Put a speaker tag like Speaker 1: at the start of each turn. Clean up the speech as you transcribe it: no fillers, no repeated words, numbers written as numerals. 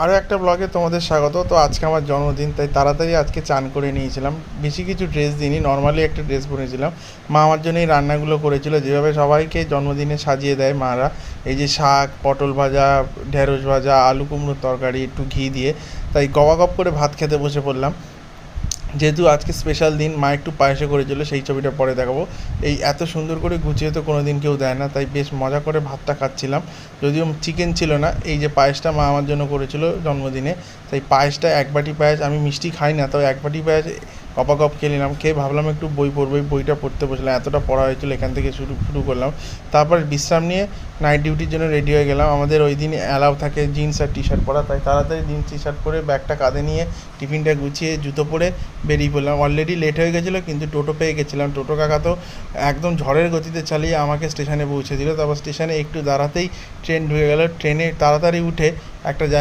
Speaker 1: আরও একটা ব্লগে তোমাদের স্বাগত। তো আজকে আমার জন্মদিন, তাই তাড়াতাড়ি আজকে চান করে নিয়েছিলাম। বেশি কিছু ড্রেস দিইনি, নর্মালি একটা ড্রেস পরেছিলাম। মা আমার জন্য এই রান্নাগুলো করেছিল, যেভাবে সবাইকে জন্মদিনে সাজিয়ে দেয় মারা। এই যে শাক, পটল ভাজা, ঢেঁড়স ভাজা, আলু কুমড়োর তরকারি, একটু ঘি দিয়ে। তাই গপ করে ভাত খেতে বসে পড়লাম। যেহেতু আজকে স্পেশাল দিন, মা একটু পায়েসে করেছিল, সেই ছবিটা পরে দেখাবো। এই এত সুন্দর করে গুছিয়ে তো কোনো দিন কেউ দেয় না, তাই বেশ মজা করে ভাতটা খাচ্ছিলাম। যদিও চিকেন ছিল না, এই যে পায়েসটা মা আমার জন্য করেছিল জন্মদিনে, তাই পায়েসটা এক বাটি পায়েস, আমি মিষ্টি খাই না, তাও এক বাটি পায়েস গপ খেয়ে নিলাম। খেয়ে ভাবলাম একটু বই পড়বো, এই বইটা পড়তে বসলাম, এতটা পড়া হয়েছিল, এখান থেকে শুরু শুরু করলাম। তারপর বিশ্রাম নিয়ে নাইট ডিউটির জন্য রেডি হয়ে গেলাম। আমাদের ওই দিন অ্যালাউ থাকে জিন্স আর টি শার্ট পরা, তাই তাড়াতাড়ি জিন্স টি শার্ট পরে ব্যাগটা কাঁধে নিয়ে টিফিনটা গুছিয়ে জুতো পরে বেরিয়ে পড়লাম। অলরেডি লেট হয়ে গেছিলো, কিন্তু টোটো পেয়ে গেছিলাম। টোটো কাকা তো একদম ঝড়ের গতিতে চালিয়ে আমাকে স্টেশনে পৌঁছে দিল। তারপর স্টেশনে একটু দাঁড়াতেই ট্রেন ঢুকে গেল। ট্রেনে তাড়াতাড়ি উঠে একটা জায়গা